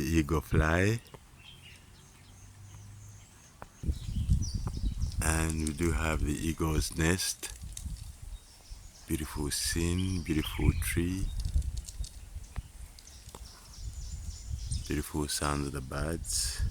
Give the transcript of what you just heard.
eagle fly, and we do have the eagle's nest. Beautiful scene, beautiful tree, beautiful sound of the birds.